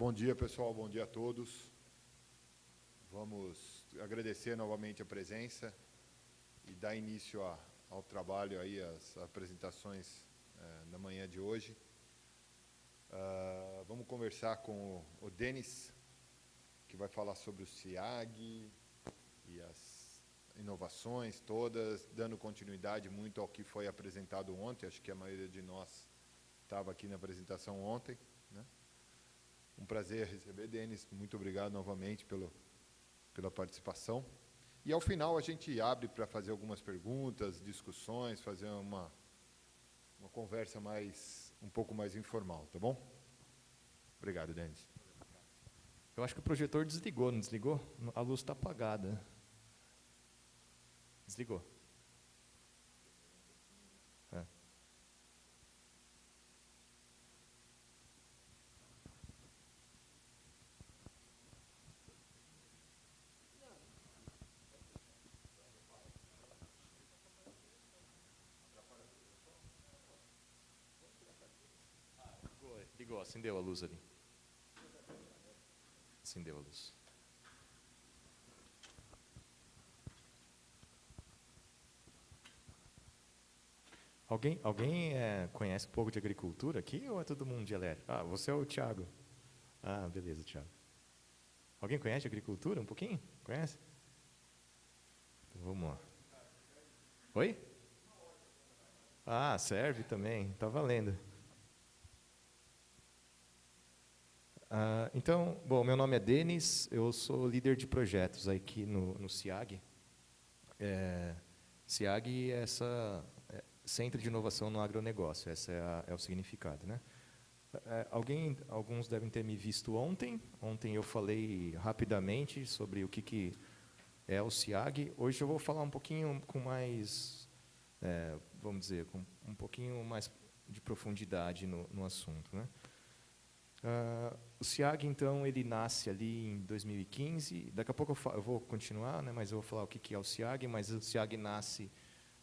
Bom dia, pessoal. Bom dia a todos. Vamos agradecer novamente a presença e dar início ao trabalho, aí, as apresentações na manhã de hoje. Vamos conversar com o Denis, que vai falar sobre o SIAG e as inovações todas, dando continuidade muito ao que foi apresentado ontem. Acho que a maioria de nós estava aqui na apresentação ontem, né? Um prazer receber, Denis. Muito obrigado novamente pela participação. E, ao final, a gente abre para fazer algumas perguntas, discussões, fazer uma conversa um pouco mais informal, tá bom? Obrigado, Denis. Eu acho que o projetor desligou, não desligou? A luz está apagada. Desligou. Ligou, acendeu a luz ali. Acendeu a luz. Alguém conhece um pouco de agricultura aqui ou é todo mundo de elétrico? Ah, você é o Thiago. Ah, beleza, Thiago. Alguém conhece agricultura um pouquinho? Conhece? Então, vamos lá. Oi? Ah, serve também, está valendo. Então, bom, meu nome é Denis, eu sou líder de projetos aqui no SIAG. SIAG é Centro de Inovação no Agronegócio, esse é o significado, né? Alguns devem ter me visto ontem. Ontem eu falei rapidamente sobre o que é o SIAG. Hoje eu vou falar um pouquinho com mais, vamos dizer, com um pouquinho mais de profundidade no assunto, né? O SIAG, então, ele nasce ali em 2015. Daqui a pouco eu vou continuar, né, mas eu vou falar o que é o SIAG, mas o SIAG nasce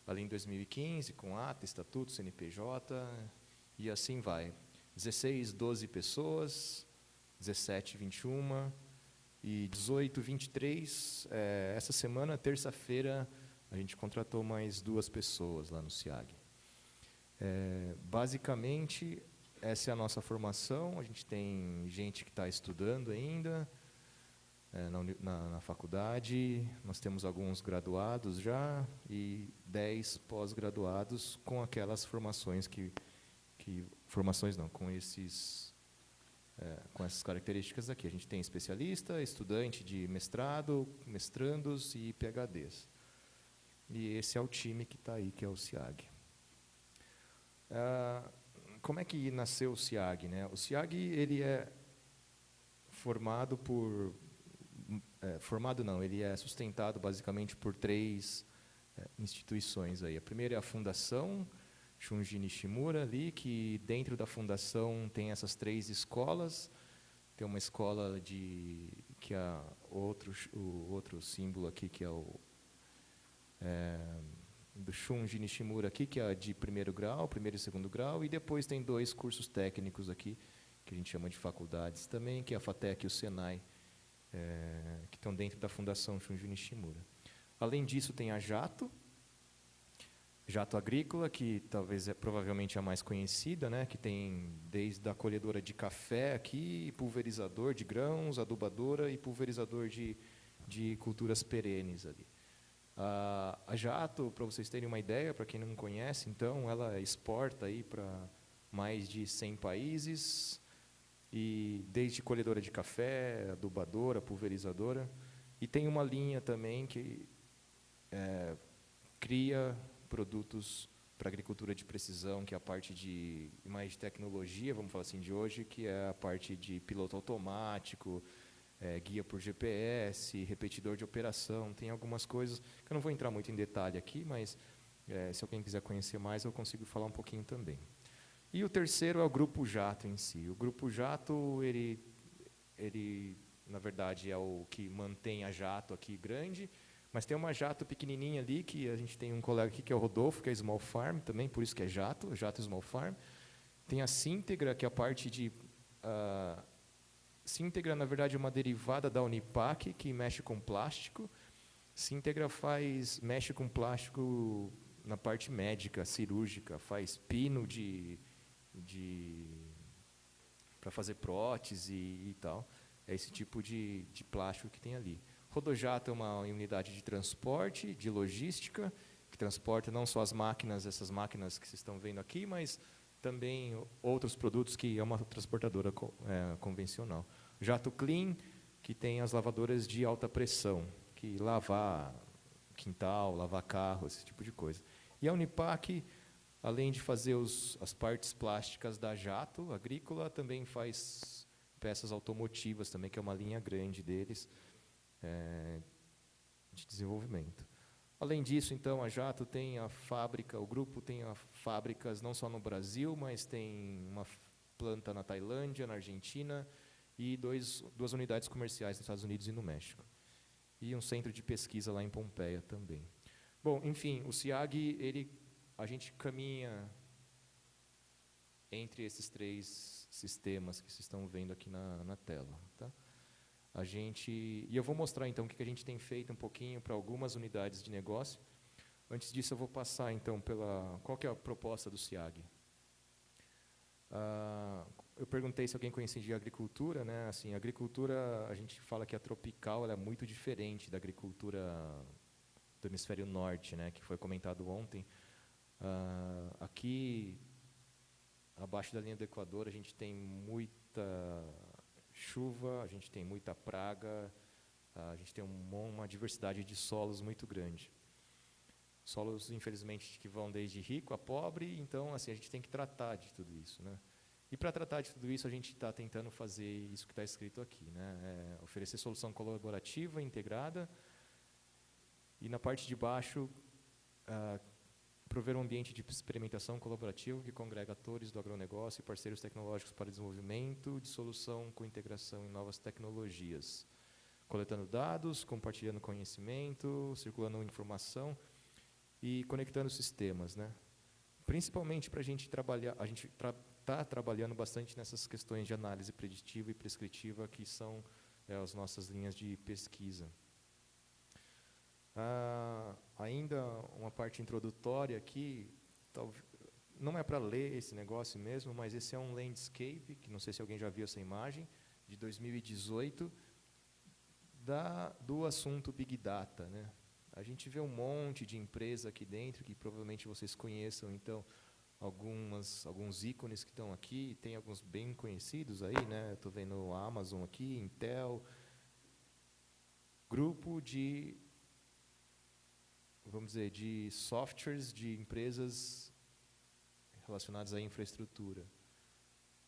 ali em 2015, com ata, estatuto, CNPJ, e assim vai. 16, 12 pessoas, 17, 21, e 18, 23. Essa semana, terça-feira, a gente contratou mais 2 pessoas lá no SIAG. Basicamente, essa é a nossa formação. A gente tem gente que está estudando ainda na faculdade. Nós temos alguns graduados já e 10 pós-graduados com aquelas formações formações não, com essas características aqui. A gente tem especialista, estudante de mestrado, mestrandos e PhDs. E esse é o time que está aí, que é o SIAG. Como é que nasceu o SIAG, né? O SIAG, ele é formado por... formado não, ele é sustentado basicamente por 3 instituições aí. A primeira é a Fundação Shunji Nishimura, ali, que dentro da fundação tem essas 3 escolas. Tem uma escola que é o outro símbolo aqui, que é do Shunji Nishimura aqui, que é de primeiro grau, primeiro e segundo grau, e depois tem 2 cursos técnicos aqui, que a gente chama de faculdades também, que é a FATEC e o SENAI, que estão dentro da Fundação Shunji Nishimura. Além disso, tem a Jato Agrícola, que provavelmente é a mais conhecida, né, que tem desde a colhedora de café aqui, pulverizador de grãos, adubadora e pulverizador de culturas perenes ali. A Jato, para vocês terem uma ideia, para quem não conhece, então, ela exporta para mais de 100 países, e desde colhedora de café, adubadora, pulverizadora, e tem uma linha também que cria produtos para agricultura de precisão, que é a parte mais de tecnologia, vamos falar assim, de hoje, que é a parte de piloto automático, guia por GPS, repetidor de operação. Tem algumas coisas que eu não vou entrar muito em detalhe aqui, mas se alguém quiser conhecer mais, eu consigo falar um pouquinho também. E o terceiro é o Grupo Jato em si. O Grupo Jato, ele na verdade, é o que mantém a Jato aqui grande, mas tem uma Jato pequenininha ali, que a gente tem um colega aqui, que é o Rodolfo, que é Small Farm também, por isso que é Jato Small Farm. Tem a Síntegra, que é a parte de Sintegra, na verdade, é uma derivada da Unipac, que mexe com plástico. Sintegra mexe com plástico na parte médica, cirúrgica, faz pino para fazer prótese e tal. É esse tipo de plástico que tem ali. Rodojato é uma unidade de transporte, de logística, que transporta não só as máquinas, essas máquinas que vocês estão vendo aqui, mas também outros produtos que é uma transportadora convencional. Jato Clean, que tem as lavadoras de alta pressão, que lavar quintal, lavar carro, esse tipo de coisa. E a Unipac, além de fazer as partes plásticas da Jato Agrícola, também faz peças automotivas também, que é uma linha grande deles, de desenvolvimento. Além disso, então, a Jato tem a fábrica, o grupo tem fábricas não só no Brasil, mas tem uma planta na Tailândia, na Argentina, e duas unidades comerciais nos Estados Unidos e no México. E um centro de pesquisa lá em Pompeia também. Bom, enfim, o SIAG, a gente caminha entre esses 3 sistemas que vocês estão vendo aqui na tela. Tá? E eu vou mostrar então o que a gente tem feito um pouquinho para algumas unidades de negócio. Antes disso, eu vou passar então qual que é a proposta do SIAG. Eu perguntei se alguém conhecia de agricultura, né? Assim, a agricultura, a gente fala que a tropical ela é muito diferente da agricultura do hemisfério norte, né? Que foi comentado ontem. Aqui, abaixo da linha do Equador, a gente tem muita chuva, a gente tem muita praga, a gente tem uma diversidade de solos muito grande. Solos, infelizmente, que vão desde rico a pobre, então assim, a gente tem que tratar de tudo isso. Né? E para tratar de tudo isso, a gente está tentando fazer isso que está escrito aqui, né? Oferecer solução colaborativa, integrada, e na parte de baixo, prover um ambiente de experimentação colaborativo que congrega atores do agronegócio e parceiros tecnológicos para desenvolvimento de solução com integração em novas tecnologias, coletando dados, compartilhando conhecimento, circulando informação e conectando sistemas, né? Principalmente para a gente trabalhar, a gente está trabalhando bastante nessas questões de análise preditiva e prescritiva, que são as nossas linhas de pesquisa. Ainda uma parte introdutória aqui, não é para ler esse negócio mesmo, mas esse é um landscape, que não sei se alguém já viu essa imagem, de 2018, do assunto Big Data. Né? A gente vê um monte de empresa aqui dentro, que provavelmente vocês conheçam, então, alguns ícones que estão aqui, tem alguns bem conhecidos aí, né? Estou vendo a Amazon aqui, Intel, grupo de, vamos dizer, de softwares de empresas relacionadas à infraestrutura.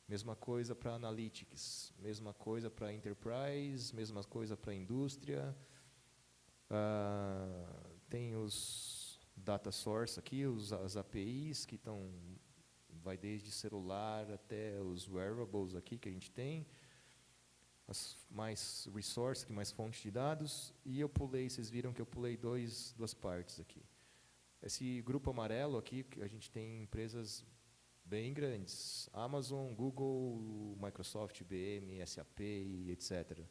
Mesma coisa para Analytics, mesma coisa para Enterprise, mesma coisa para indústria. Tem os data source aqui, as APIs que vai desde celular até os wearables aqui que a gente tem, mais resource, mais fontes de dados, e vocês viram que eu pulei duas partes aqui. Esse grupo amarelo aqui, a gente tem empresas bem grandes, Amazon, Google, Microsoft, IBM, SAP, etc.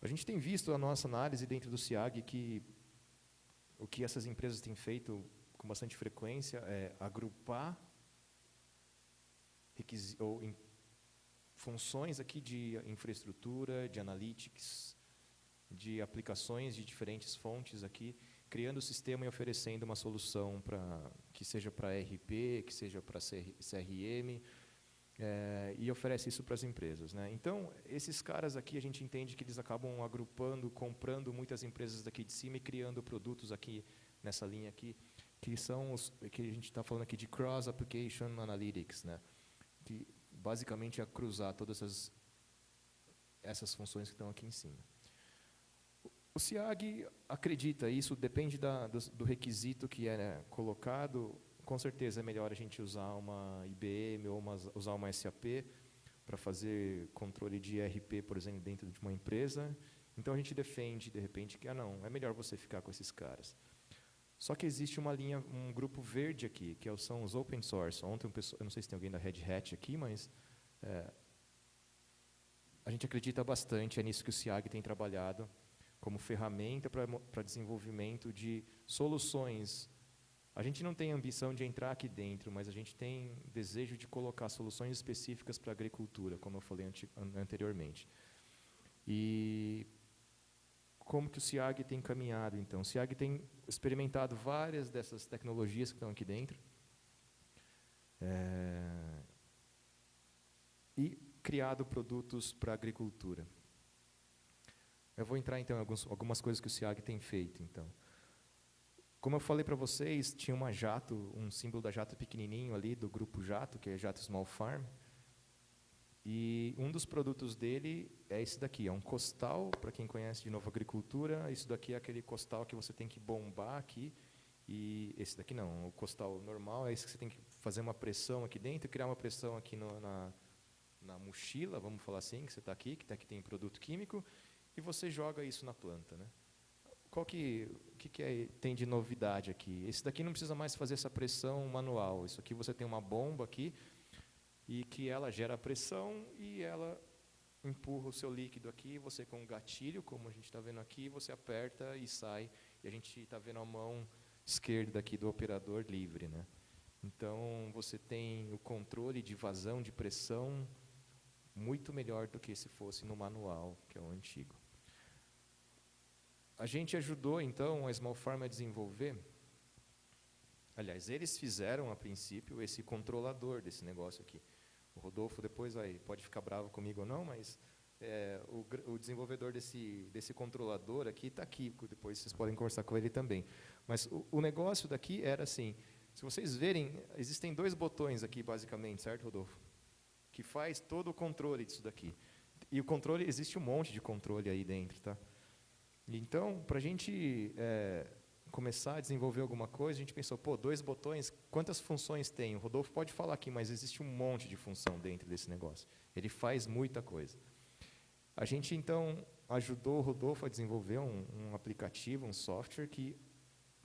A gente tem visto a nossa análise dentro do SIAG que o que essas empresas têm feito com bastante frequência é agrupar funções aqui de infraestrutura, de analytics, de aplicações de diferentes fontes aqui, criando o sistema e oferecendo uma solução que seja para ERP, que seja para CRM, e oferece isso para as empresas. Né? Então, esses caras aqui, a gente entende que eles acabam agrupando, comprando muitas empresas daqui de cima e criando produtos aqui, nessa linha aqui, que são que a gente está falando aqui de Cross Application Analytics, né? Que basicamente é cruzar todas essas funções que estão aqui em cima. O SIAG acredita, isso depende do requisito que é colocado. Com certeza é melhor a gente usar uma IBM ou usar uma SAP para fazer controle de ERP, por exemplo, dentro de uma empresa. Então a gente defende, de repente, que não, é melhor você ficar com esses caras. Só que existe um grupo verde aqui, que são os open source. Ontem, eu não sei se tem alguém da Red Hat aqui, mas gente acredita bastante, é nisso que o SIAG tem trabalhado, como ferramenta para desenvolvimento de soluções. A gente não tem ambição de entrar aqui dentro, mas a gente tem desejo de colocar soluções específicas para a agricultura, como eu falei anteriormente. E como que o SIAG tem caminhado, então? O SIAG tem experimentado várias dessas tecnologias que estão aqui dentro, e criado produtos para a agricultura. Eu vou entrar, então, em algumas coisas que o SIAG tem feito, então. Como eu falei para vocês, tinha uma Jato, um símbolo da Jato pequenininho ali, do grupo Jato, que é Jato Small Farm, e um dos produtos dele é esse daqui, é um costal, para quem conhece de novo agricultura, isso daqui é aquele costal que você tem que bombar aqui, e esse daqui não, o costal normal é esse que você tem que fazer uma pressão aqui dentro, criar uma pressão aqui na mochila, vamos falar assim, que você está aqui, que tem produto químico, e você joga isso na planta, né? O que tem de novidade aqui? Esse daqui não precisa mais fazer essa pressão manual. Isso aqui você tem uma bomba aqui e que ela gera pressão e ela empurra o seu líquido aqui. Você com um gatilho, como a gente está vendo aqui, você aperta e sai. E a gente está vendo a mão esquerda aqui do operador livre, né? Então você tem o controle de vazão de pressão muito melhor do que se fosse no manual, que é o antigo. A gente ajudou, então, a Small Farm a desenvolver, aliás, eles fizeram, a princípio, esse controlador desse negócio aqui. O Rodolfo depois pode ficar bravo comigo ou não, mas o desenvolvedor desse controlador aqui está aqui, depois vocês podem conversar com ele também. Mas o negócio daqui era assim, se vocês verem, existem 2 botões aqui, basicamente, certo, Rodolfo? Que faz todo o controle disso daqui. E o controle, existe um monte de controle aí dentro, tá? Então, para a gente começar a desenvolver alguma coisa, a gente pensou, 2 botões, quantas funções tem? O Rodolfo pode falar aqui, mas existe um monte de função dentro desse negócio. Ele faz muita coisa. A gente, então, ajudou o Rodolfo a desenvolver um aplicativo, um software que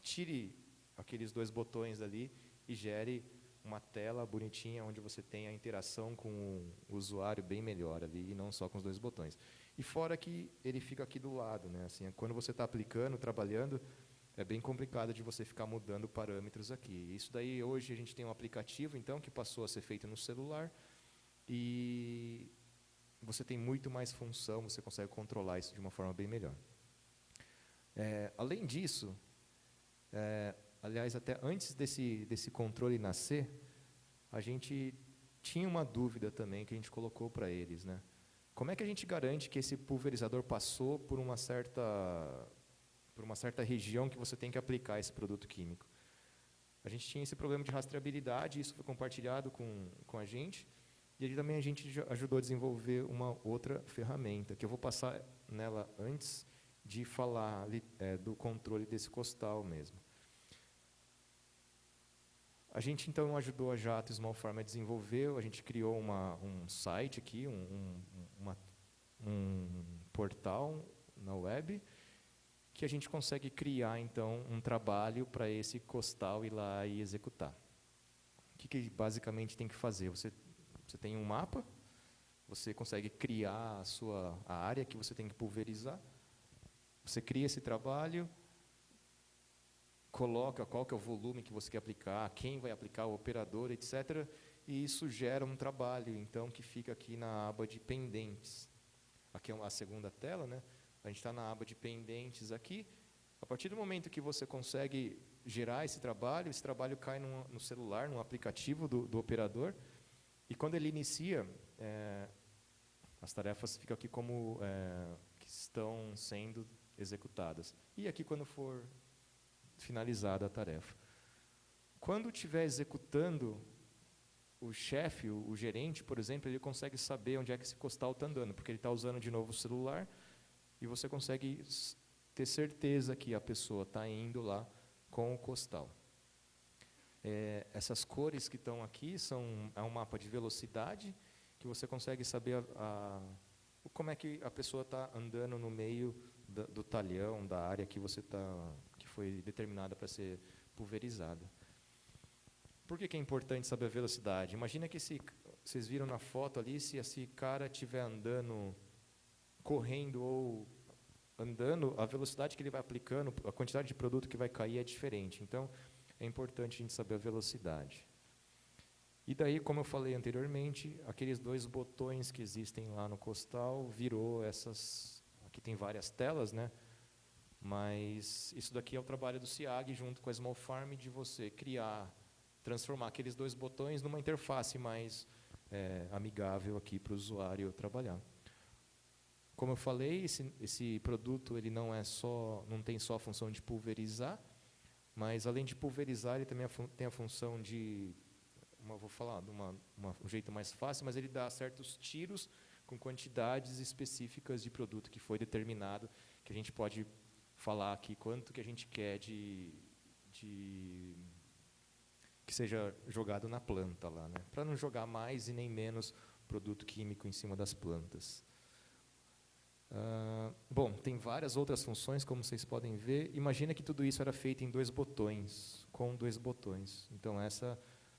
tire aqueles 2 botões ali e gere uma tela bonitinha onde você tem a interação com o usuário bem melhor ali, e não só com os 2 botões. E fora que ele fica aqui do lado, né? Assim, quando você está aplicando, trabalhando, é bem complicado de você ficar mudando parâmetros aqui. Isso daí, hoje, a gente tem um aplicativo, então, que passou a ser feito no celular, e você tem muito mais função, você consegue controlar isso de uma forma bem melhor. Além disso, aliás, até antes desse controle nascer, a gente tinha uma dúvida também que a gente colocou para eles, né? Como é que a gente garante que esse pulverizador passou por uma certa região que você tem que aplicar esse produto químico? A gente tinha esse problema de rastreabilidade, isso foi compartilhado com a gente, e aí também a gente ajudou a desenvolver uma outra ferramenta, que eu vou passar nela antes de falar do controle desse costal mesmo. A gente, então, ajudou a Jato Small Farm a desenvolver, a gente criou um site aqui, um portal na web, que a gente consegue criar, então, um trabalho para esse costal ir lá e executar. O que basicamente tem que fazer? Você tem um mapa, você consegue criar a área que você tem que pulverizar, você cria esse trabalho, coloca qual que é o volume que você quer aplicar, quem vai aplicar, o operador, etc. E isso gera um trabalho, então, que fica aqui na aba de pendentes. Aqui é a segunda tela, né? A gente está na aba de pendentes aqui. A partir do momento que você consegue gerar esse trabalho cai no celular, no aplicativo do operador, e quando ele inicia, as tarefas ficam aqui como que estão sendo executadas. E aqui quando for finalizada a tarefa. Quando estiver executando, o chefe, o gerente, por exemplo, ele consegue saber onde é que esse costal está andando, porque ele está usando de novo o celular, e você consegue ter certeza que a pessoa está indo lá com o costal. Essas cores que estão aqui é um mapa de velocidade, que você consegue saber como é que a pessoa está andando no meio do talhão, da área que foi determinada para ser pulverizada. Por que é importante saber a velocidade? Imagina que vocês viram na foto ali, se esse cara estiver andando correndo ou andando, a velocidade que ele vai aplicando, a quantidade de produto que vai cair é diferente. Então, é importante a gente saber a velocidade. E daí, como eu falei anteriormente, aqueles 2 botões que existem lá no costal virou essas... Aqui tem várias telas, né? Mas isso daqui é o trabalho do SIAG junto com a Small Farm de você criar, transformar aqueles 2 botões numa interface mais amigável aqui para o usuário trabalhar. Como eu falei, esse produto ele não tem só a função de pulverizar, mas além de pulverizar, ele também tem a função de, vou falar de um jeito mais fácil, mas ele dá certos tiros com quantidades específicas de produto que foi determinado, que a gente pode falar aqui quanto que a gente quer que seja jogado na planta lá, né? Para não jogar mais e nem menos produto químico em cima das plantas. Bom, tem várias outras funções, como vocês podem ver. Imagina que tudo isso era feito em 2 botões, com 2 botões. Então, essa,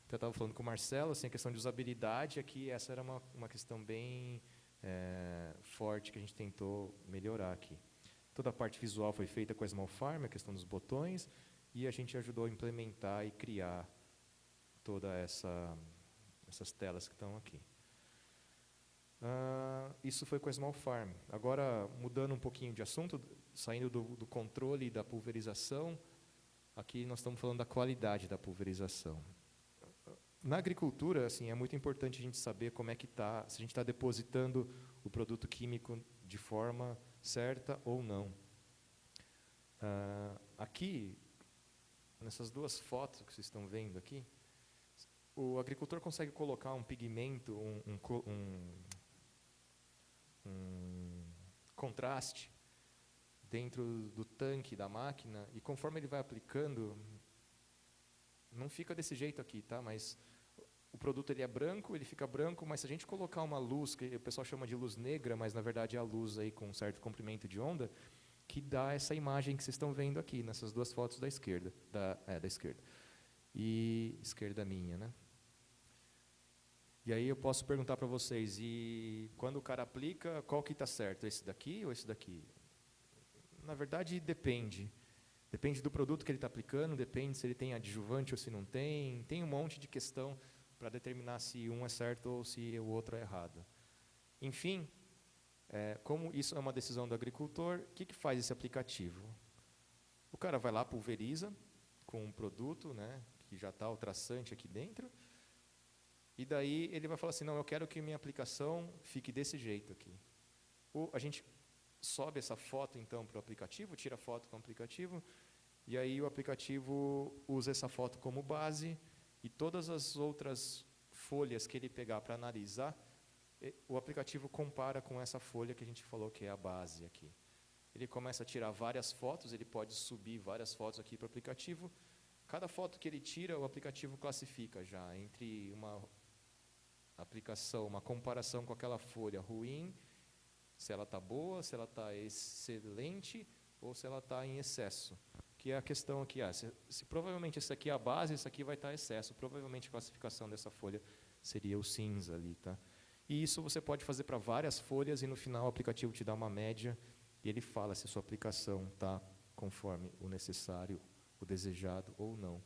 eu estava falando com o Marcelo, assim, a questão de usabilidade, aqui essa era uma questão bem forte que a gente tentou melhorar aqui. Toda a parte visual foi feita com a Small Farm, a questão dos botões, e a gente ajudou a implementar e criar toda essas telas que estão aqui. Isso foi com a Small Farm. Agora, mudando um pouquinho de assunto, saindo do controle e da pulverização, aqui nós estamos falando da qualidade da pulverização. Na agricultura, assim, é muito importante a gente saber como é que está, se a gente está depositando o produto químico de forma certa ou não. Aqui, nessas 2 fotos que vocês estão vendo aqui, o agricultor consegue colocar um pigmento, um contraste dentro do tanque da máquina, e conforme ele vai aplicando, não fica desse jeito aqui, tá? Mas o produto ele é branco, ele fica branco, mas se a gente colocar uma luz, que o pessoal chama de luz negra, mas na verdade é a luz aí com um certo comprimento de onda, que dá essa imagem que vocês estão vendo aqui, nessas 2 fotos da esquerda, da esquerda. E esquerda minha, né? E aí eu posso perguntar para vocês, e quando o cara aplica, qual que está certo? Esse daqui ou esse daqui? Na verdade, depende. Depende do produto que ele está aplicando, depende se ele tem adjuvante ou se não tem. Tem um monte de questão para determinar se um é certo ou se o outro é errado. Enfim, como isso é uma decisão do agricultor, o que faz esse aplicativo? O cara vai lá, pulveriza com um produto, né, que já está o traçante aqui dentro, e daí ele vai falar assim, não, eu quero que minha aplicação fique desse jeito aqui. A gente sobe essa foto, então, para o aplicativo, tira a foto com o aplicativo, e aí o aplicativo usa essa foto como base, e todas as outras folhas que ele pegar para analisar, o aplicativo compara com essa folha que a gente falou que é a base aqui. Ele começa a tirar várias fotos, ele pode subir várias fotos aqui para o aplicativo. Cada foto que ele tira, o aplicativo classifica já entre uma aplicação, uma comparação com aquela folha ruim, se ela está boa, se ela está excelente ou se ela está em excesso. Que é a questão aqui, se provavelmente essa aqui é a base, essa aqui vai estar excesso, provavelmente a classificação dessa folha seria o cinza ali, tá? E isso você pode fazer para várias folhas e no final o aplicativo te dá uma média e ele fala se a sua aplicação está conforme o necessário, o desejado ou não.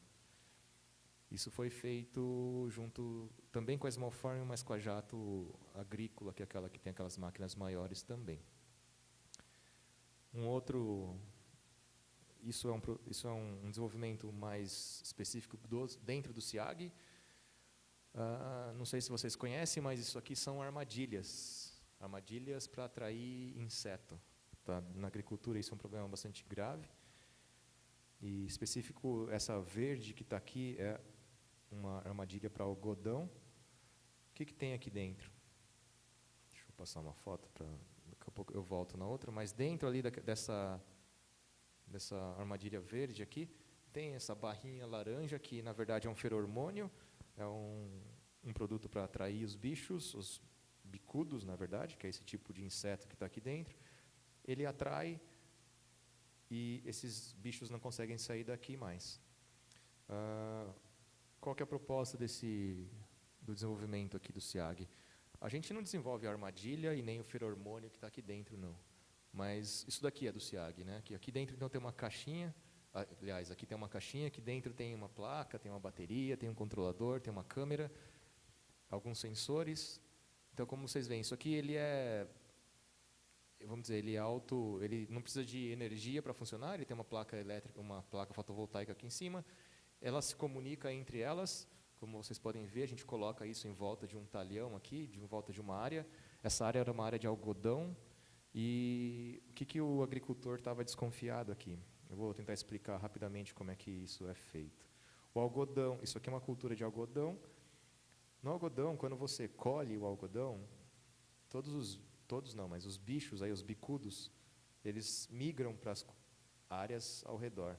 Isso foi feito junto também com a Small Farm, mas com a Jato Agrícola, que é aquela que tem aquelas máquinas maiores também. Isso é um desenvolvimento mais específico dentro do SIAG. Não sei se vocês conhecem, mas isso aqui são armadilhas. Armadilhas para atrair inseto. Tá? Na agricultura isso é um problema bastante grave. E específico, essa verde que está aqui é uma armadilha para algodão. O que tem aqui dentro? Deixa eu passar uma foto, daqui a pouco eu volto na outra. Mas dentro ali dessa armadilha verde aqui, tem essa barrinha laranja, que na verdade é um feromônio, é um produto para atrair os bichos, os bicudos, na verdade, que é esse tipo de inseto que está aqui dentro. Ele atrai e esses bichos não conseguem sair daqui mais. Qual que é a proposta do desenvolvimento aqui do SIAG? A gente não desenvolve a armadilha e nem o feromônio que está aqui dentro, não. Mas isso daqui é do SIAG, né? Aqui dentro então tem uma caixinha, aliás, aqui tem uma caixinha, aqui dentro tem uma placa, tem uma bateria, tem um controlador, tem uma câmera, alguns sensores. Então, como vocês veem, isso aqui ele é, vamos dizer, ele não precisa de energia para funcionar, ele tem uma placa elétrica, uma placa fotovoltaica aqui em cima, ela se comunica entre elas, como vocês podem ver, a gente coloca isso em volta de um talhão aqui, em volta de uma área. Essa área era uma área de algodão, e o que o agricultor estava desconfiado aqui? Eu vou tentar explicar rapidamente como é que isso é feito. O algodão, isso aqui é uma cultura de algodão. No algodão, quando você colhe o algodão, todos não, mas os bichos, aí, os bicudos, eles migram para as áreas ao redor.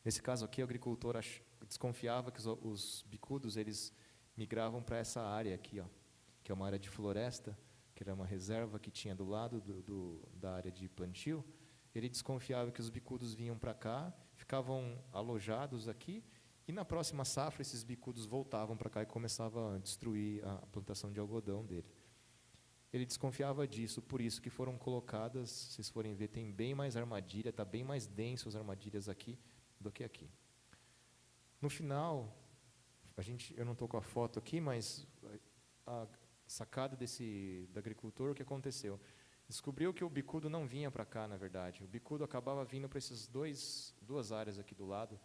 Nesse caso aqui, o agricultor desconfiava que os bicudos eles migravam para essa área aqui, ó, que é uma área de floresta, que era uma reserva que tinha do lado da área de plantio. Ele desconfiava que os bicudos vinham para cá, ficavam alojados aqui, e na próxima safra esses bicudos voltavam para cá e começavam a destruir a plantação de algodão dele. Ele desconfiava disso, por isso que foram colocadas, se vocês forem ver, tem bem mais armadilha, está bem mais denso as armadilhas aqui do que aqui. No final, eu não estou com a foto aqui, mas a sacada do agricultor, o que aconteceu? Descobriu que o bicudo não vinha para cá, na verdade. O bicudo acabava vindo para essas duas áreas aqui do lado,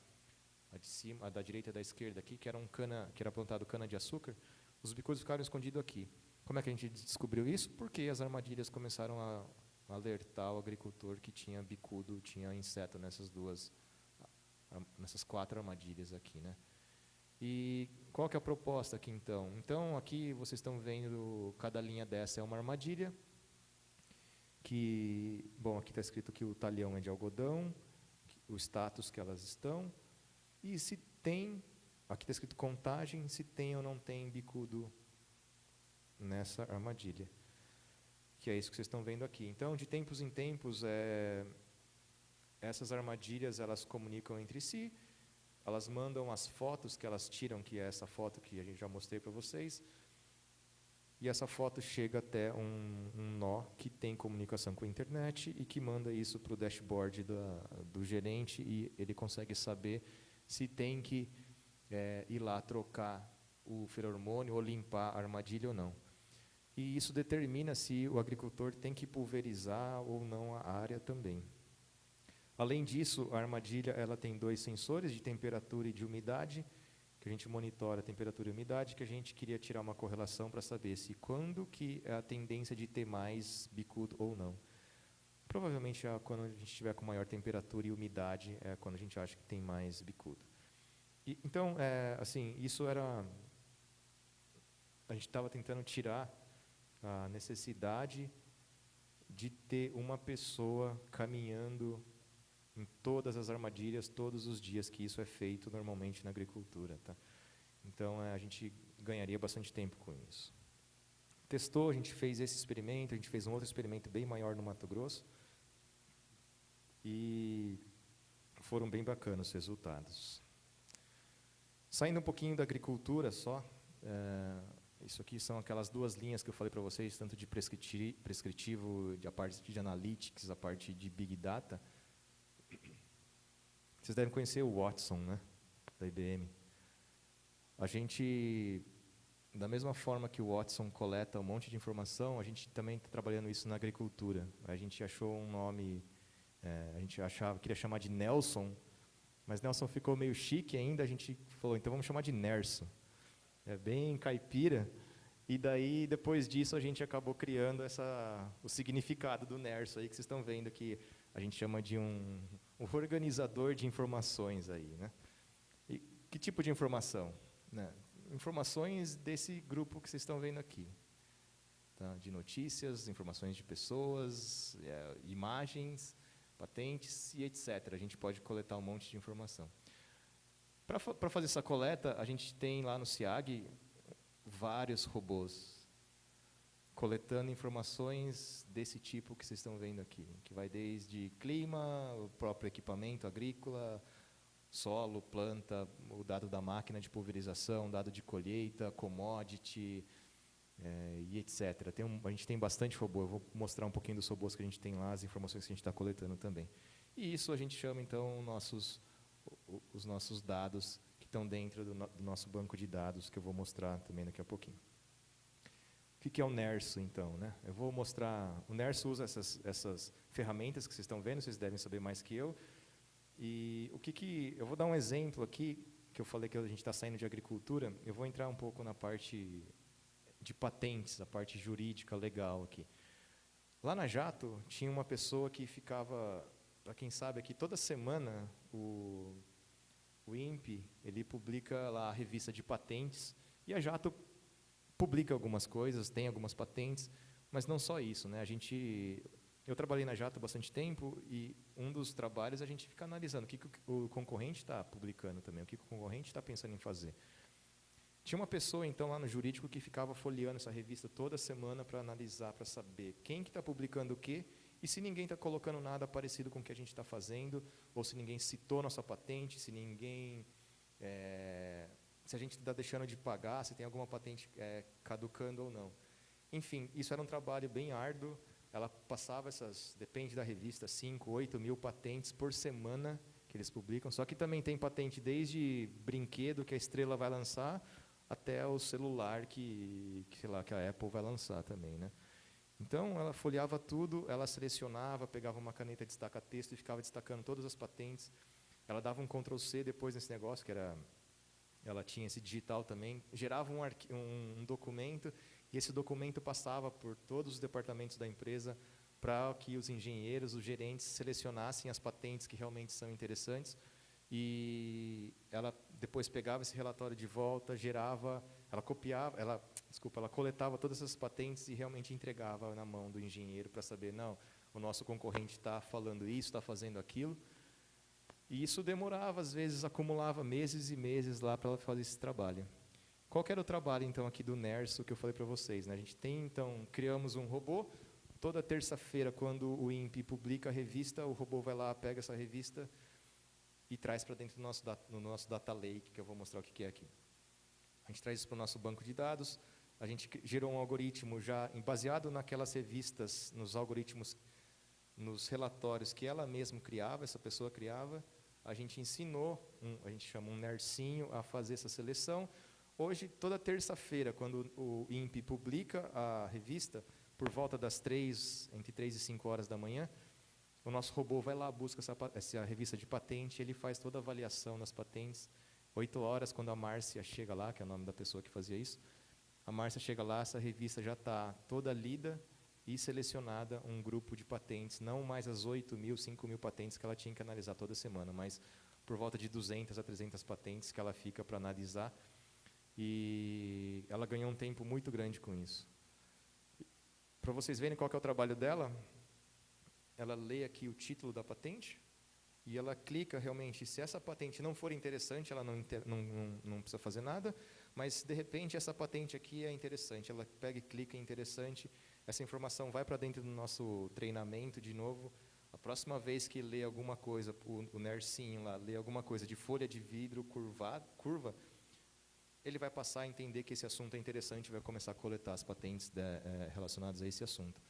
a de cima, a da direita e da esquerda aqui, que era plantado cana de açúcar. Os bicudos ficaram escondidos aqui. Como é que a gente descobriu isso? Porque as armadilhas começaram a alertar o agricultor que tinha bicudo, tinha inseto nessas 4 armadilhas aqui, né? E qual que é a proposta aqui então? Então aqui vocês estão vendo, cada linha dessa é uma armadilha, bom, aqui está escrito que o talhão é de algodão, o status que elas estão, e se tem, aqui está escrito contagem, se tem ou não tem bicudo nessa armadilha, que é isso que vocês estão vendo aqui. Então, de tempos em tempos, essas armadilhas elas comunicam entre si, elas mandam as fotos que elas tiram, que é essa foto que a gente já mostrei para vocês, e essa foto chega até um nó que tem comunicação com a internet e que manda isso para o dashboard do gerente, e ele consegue saber se tem que ir lá trocar o feromônio ou limpar a armadilha ou não. E isso determina se o agricultor tem que pulverizar ou não a área também. Além disso, a armadilha ela tem 2 sensores de temperatura e de umidade, que a gente monitora a temperatura e a umidade, que a gente queria tirar uma correlação para saber se quando que é a tendência de ter mais bicudo ou não. Provavelmente quando a gente estiver com maior temperatura e umidade é quando a gente acha que tem mais bicudo. Então, assim, isso era... A gente estava tentando tirar a necessidade de ter uma pessoa caminhando em todas as armadilhas todos os dias, que isso é feito normalmente na agricultura, tá? Então a gente ganharia bastante tempo com isso. Testou, a gente fez esse experimento, a gente fez um outro experimento bem maior no Mato Grosso, e foram bem bacanas os resultados. Saindo um pouquinho da agricultura só, isso aqui são aquelas 2 linhas que eu falei para vocês, tanto de prescritivo, a parte de analytics, a parte de big data. Vocês devem conhecer o Watson, né, da IBM. A gente, da mesma forma que o Watson coleta um monte de informação, a gente também está trabalhando isso na agricultura. A gente achou um nome, a gente queria chamar de Nelson, mas Nelson ficou meio chique ainda, a gente falou, então vamos chamar de Nerso. É bem caipira, e daí, depois disso, a gente acabou criando o significado do Nerso, aí que vocês estão vendo que a gente chama de um organizador de informações aí, né? E que tipo de informação? Né? Informações desse grupo que vocês estão vendo aqui, tá? De notícias, informações de pessoas, imagens, patentes e etc. A gente pode coletar um monte de informação. Para fazer essa coleta, a gente tem lá no SIAG vários robôs coletando informações desse tipo que vocês estão vendo aqui, que vai desde clima, o próprio equipamento agrícola, solo, planta, o dado da máquina de pulverização, dado de colheita, commodity, e etc. A gente tem bastante robô, eu vou mostrar um pouquinho dos robôs que a gente tem lá, as informações que a gente está coletando também. E isso a gente chama, então, os nossos dados que estão dentro do nosso banco de dados, que eu vou mostrar também daqui a pouquinho. O que é o NERSO, então? Né? Eu vou mostrar. O NERSO usa essas ferramentas que vocês estão vendo, vocês devem saber mais que eu. E eu vou dar um exemplo aqui, que eu falei que a gente está saindo de agricultura, eu vou entrar um pouco na parte de patentes, a parte jurídica, legal aqui. Lá na Jato, tinha uma pessoa que ficava, para quem sabe aqui, toda semana o INPE, ele publica lá a revista de patentes, e a Jato publica algumas coisas, tem algumas patentes, mas não só isso, né? Eu trabalhei na Jato há bastante tempo e um dos trabalhos a gente fica analisando o que o concorrente está publicando também, o que o concorrente está pensando em fazer. Tinha uma pessoa, então, lá no jurídico que ficava folheando essa revista toda semana para analisar, para saber quem que está publicando o quê e se ninguém está colocando nada parecido com o que a gente está fazendo, ou se ninguém citou nossa patente, se a gente está deixando de pagar, se tem alguma patente caducando ou não. Enfim, isso era um trabalho bem árduo. Ela passava depende da revista, 5, 8 mil patentes por semana que eles publicam. Só que também tem patente desde brinquedo que a Estrela vai lançar até o celular que a Apple vai lançar também, né? Então, ela folheava tudo, ela selecionava, pegava uma caneta de destaca-texto e ficava destacando todas as patentes. Ela dava um Ctrl+C depois nesse negócio, ela tinha esse digital também, gerava um documento, e esse documento passava por todos os departamentos da empresa para que os engenheiros, os gerentes selecionassem as patentes que realmente são interessantes, e ela depois pegava esse relatório de volta, ela coletava todas essas patentes e realmente entregava na mão do engenheiro para saber, não, o nosso concorrente está falando isso, está fazendo aquilo. E isso demorava, às vezes, acumulava meses e meses lá para ela fazer esse trabalho. Qual que era o trabalho, então, aqui do NERSO que eu falei para vocês? Né? A gente criamos um robô, toda terça-feira, quando o INPE publica a revista, o robô vai lá, pega essa revista e traz para dentro do nosso data lake, que eu vou mostrar o que é aqui. A gente traz isso para o nosso banco de dados, a gente gerou um algoritmo já baseado naquelas revistas, nos algoritmos, nos relatórios que ela mesma criava, essa pessoa criava. A gente ensinou, a gente chama um nercinho a fazer essa seleção. Hoje, toda terça-feira, quando o INPE publica a revista, por volta das entre 3 e 5 horas da manhã, o nosso robô vai lá, busca essa revista de patente, ele faz toda a avaliação das patentes. 8 horas, quando a Márcia chega lá, que é o nome da pessoa que fazia isso, a Márcia chega lá, essa revista já está toda lida e selecionada um grupo de patentes, não mais as 8 mil, 5 mil patentes que ela tinha que analisar toda semana, mas por volta de 200 a 300 patentes que ela fica para analisar, e ela ganhou um tempo muito grande com isso. Para vocês verem qual que é o trabalho dela, ela lê aqui o título da patente, e ela clica realmente, se essa patente não for interessante, ela não precisa fazer nada, mas de repente essa patente aqui é interessante, ela pega e clica em interessante, essa informação vai para dentro do nosso treinamento de novo. A próxima vez que lê alguma coisa, o nercinho lá, lê alguma coisa de folha de vidro curva, ele vai passar a entender que esse assunto é interessante e vai começar a coletar as patentes relacionadas a esse assunto.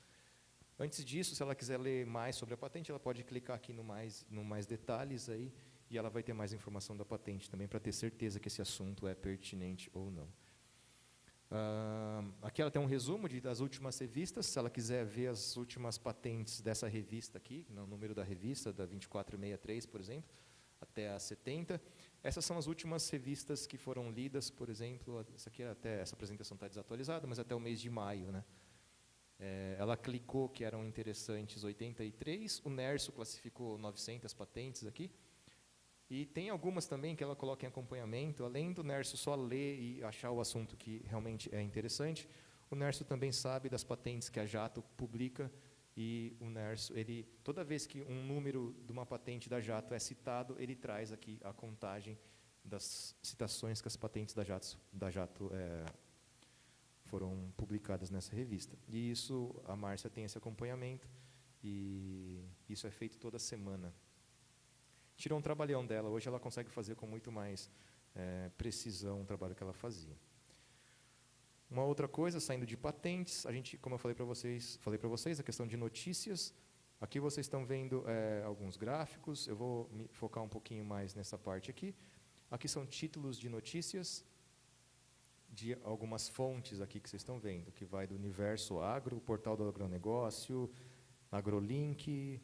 Antes disso, se ela quiser ler mais sobre a patente, ela pode clicar aqui no mais detalhes aí, e ela vai ter mais informação da patente também, para ter certeza que esse assunto é pertinente ou não. Aqui ela tem um resumo das últimas revistas, se ela quiser ver as últimas patentes dessa revista aqui, no número da revista, da 2463, por exemplo, até a 70. Essas são as últimas revistas que foram lidas, por exemplo, essa apresentação está desatualizada, mas até o mês de maio, né? Ela clicou que eram interessantes 83, o NERSO classificou 900 patentes aqui, e tem algumas também que ela coloca em acompanhamento, além do NERSO só ler e achar o assunto que realmente é interessante, o NERSO também sabe das patentes que a Jato publica, e o NERSO, toda vez que um número de uma patente da Jato é citado, ele traz aqui a contagem das citações que as patentes da Jato foram publicadas nessa revista. E isso, a Márcia tem esse acompanhamento, e isso é feito toda semana. Tirou um trabalhão dela, hoje ela consegue fazer com muito mais precisão o trabalho que ela fazia. Uma outra coisa, saindo de patentes, a gente, como eu falei para vocês, a questão de notícias. Aqui vocês estão vendo alguns gráficos, eu vou me focar um pouquinho mais nessa parte aqui. Aqui são títulos de notícias de algumas fontes aqui que vocês estão vendo, que vai do Universo Agro, Portal do Agronegócio, AgroLink,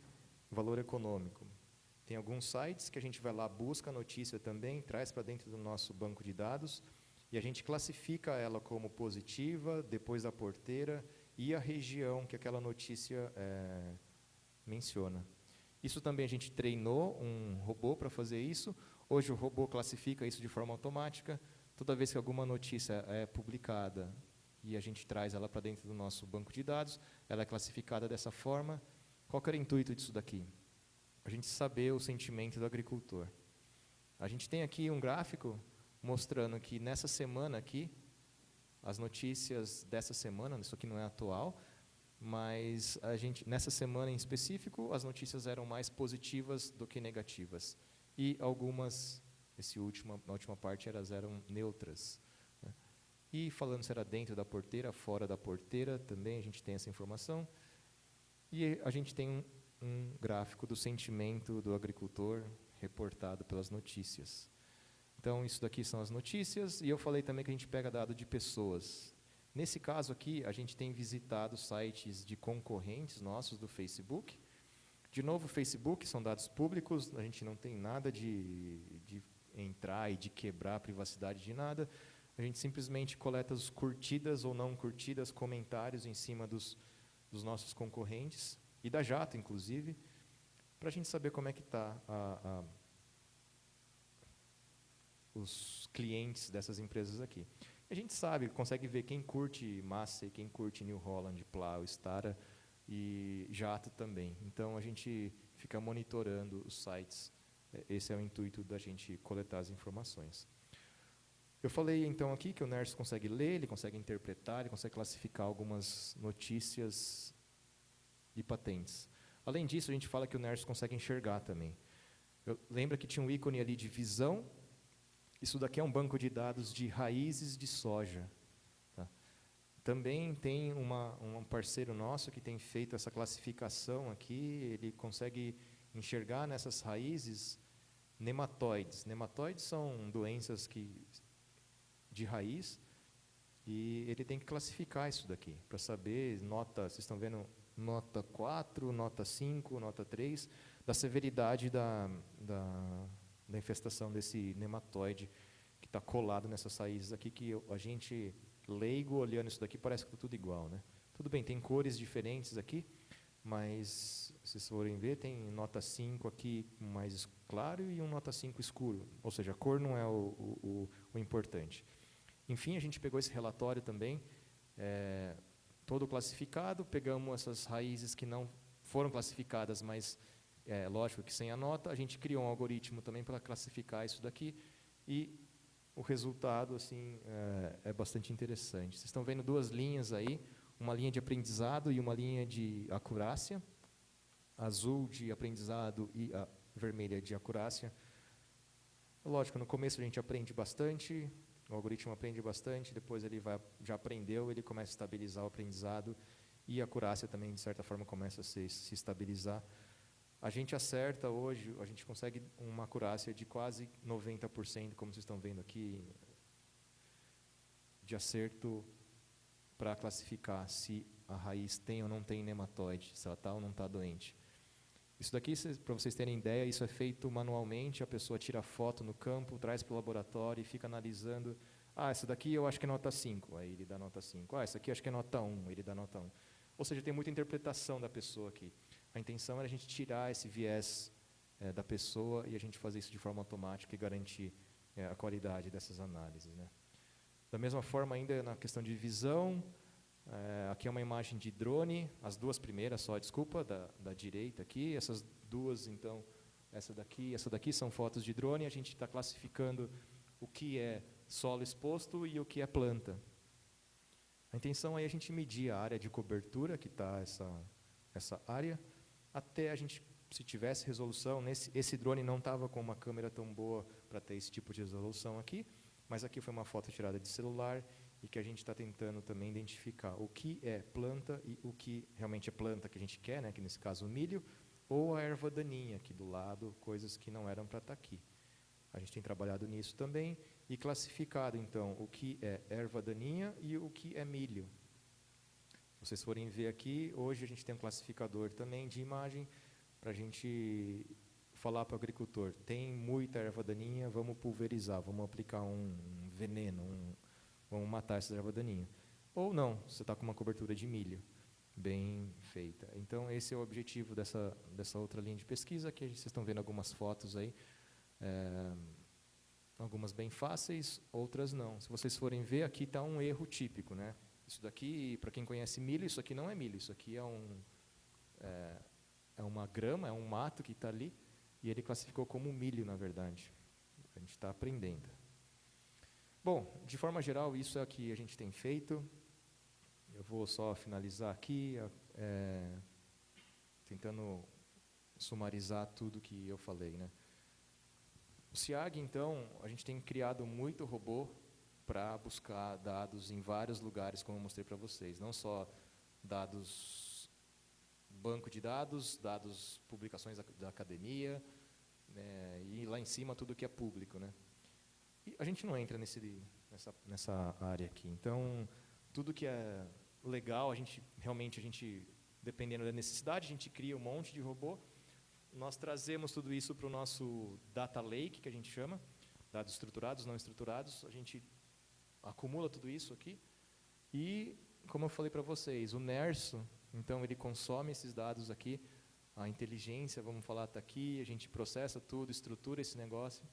Valor Econômico. Tem alguns sites que a gente vai lá, busca a notícia também, traz para dentro do nosso banco de dados, e a gente classifica ela como positiva, depois da porteira e a região que aquela notícia menciona. Isso também a gente treinou um robô para fazer isso. Hoje o robô classifica isso de forma automática. Toda vez que alguma notícia é publicada e a gente traz ela para dentro do nosso banco de dados, ela é classificada dessa forma. Qual que era o intuito disso daqui? A gente saber o sentimento do agricultor. A gente tem aqui um gráfico mostrando que nessa semana aqui, as notícias dessa semana, isso aqui não é atual, mas nessa semana em específico, as notícias eram mais positivas do que negativas. E algumas, na última parte, elas eram neutras. Né? E falando se era dentro da porteira, fora da porteira, também a gente tem essa informação. E a gente tem um gráfico do sentimento do agricultor reportado pelas notícias. Então, isso daqui são as notícias, e eu falei também que a gente pega dado de pessoas. Nesse caso aqui, a gente tem visitado sites de concorrentes nossos do Facebook. De novo, o Facebook são dados públicos, a gente não tem nada de entrar e de quebrar a privacidade de nada. A gente simplesmente coleta as curtidas ou não curtidas, comentários em cima dos nossos concorrentes, e da Jato, inclusive, para a gente saber como é que está os clientes dessas empresas aqui. A gente sabe, consegue ver quem curte Massey, quem curte New Holland, Plow, Stara e Jato também. Então, a gente fica monitorando os sites. Esse é o intuito da gente coletar as informações. Eu falei, então, aqui que o NERSC consegue ler, ele consegue interpretar, ele consegue classificar algumas notícias e patentes. Além disso, a gente fala que o NERSC consegue enxergar também. Lembra que tinha um ícone ali de visão? Isso daqui é um banco de dados de raízes de soja. Tá? Também tem um parceiro nosso que tem feito essa classificação aqui, ele consegue enxergar nessas raízes nematóides. Nematóides são doenças de raiz, e ele tem que classificar isso daqui, para saber, vocês estão vendo, nota 4, nota 5, nota 3, da severidade da infestação desse nematóide que está colado nessas raízes aqui, que a gente, leigo, olhando isso daqui, parece que está tudo igual. Né? Tudo bem, tem cores diferentes aqui, mas, se vocês forem ver, tem nota 5 aqui mais claro e um nota 5 escuro, ou seja, a cor não é o importante. Enfim, a gente pegou esse relatório também, todo classificado, pegamos essas raízes que não foram classificadas, mas, lógico que sem a nota, a gente criou um algoritmo também para classificar isso daqui, e o resultado assim, é bastante interessante. Vocês estão vendo duas linhas aí, uma linha de aprendizado e uma linha de acurácia, azul de aprendizado e a vermelha de acurácia. Lógico, no começo a gente aprende bastante, o algoritmo aprende bastante, depois ele já aprendeu, ele começa a estabilizar o aprendizado, e a acurácia também, de certa forma, começa a se estabilizar. A gente acerta hoje, a gente consegue uma acurácia de quase 90%, como vocês estão vendo aqui, de acerto para classificar se a raiz tem ou não tem nematóide, se ela está ou não está doente. Isso daqui, para vocês terem ideia, isso é feito manualmente, a pessoa tira foto no campo, traz para o laboratório e fica analisando. Essa daqui eu acho que é nota 5, aí ele dá nota 5. Essa aqui eu acho que é nota 1, ele dá nota 1. Ou seja, tem muita interpretação da pessoa aqui. A intenção era a gente tirar esse viés da pessoa e a gente fazer isso de forma automática e garantir a qualidade dessas análises. Né? Da mesma forma, ainda na questão de visão, aqui é uma imagem de drone, as duas primeiras só, desculpa, da direita aqui, essas duas, então, essa daqui são fotos de drone, a gente está classificando o que é solo exposto e o que é planta. A intenção é a gente medir a área de cobertura, que está essa área, até a gente, se tivesse resolução, esse drone não estava com uma câmera tão boa para ter esse tipo de resolução aqui, mas aqui foi uma foto tirada de celular, e que a gente está tentando também identificar o que é planta e o que realmente é planta que a gente quer, né, que nesse caso o milho, ou a erva daninha aqui do lado, coisas que não eram para estar aqui. A gente tem trabalhado nisso também e classificado, então, o que é erva daninha e o que é milho. Se vocês forem ver aqui, hoje a gente tem um classificador também de imagem para a gente falar para o agricultor, tem muita erva daninha, vamos pulverizar, vamos aplicar um veneno, vamos matar essa erva daninha. Ou não, você está com uma cobertura de milho bem feita. Então, esse é o objetivo dessa outra linha de pesquisa, que vocês estão vendo algumas fotos aí, algumas bem fáceis, outras não. Se vocês forem ver, aqui está um erro típico, né? Isso daqui, para quem conhece milho, isso aqui não é milho, isso aqui é uma grama, é um mato que está ali, e ele classificou como milho, na verdade. A gente está aprendendo. Bom, de forma geral, isso é o que a gente tem feito. Eu vou só finalizar aqui, tentando sumarizar tudo que eu falei, né? O SIAG, então, a gente tem criado muito robô para buscar dados em vários lugares, como eu mostrei para vocês. Não só dados, banco de dados, dados, publicações da academia, né, e lá em cima tudo que é público, né? E a gente não entra nessa área aqui. Então, tudo que é legal, a gente, dependendo da necessidade, a gente cria um monte de robô. Nós trazemos tudo isso para o nosso data lake, que a gente chama, dados estruturados, não estruturados. A gente acumula tudo isso aqui e, como eu falei para vocês, o Nerso, então, ele consome esses dados aqui, a inteligência, vamos falar, está aqui, a gente processa tudo, estrutura esse negócio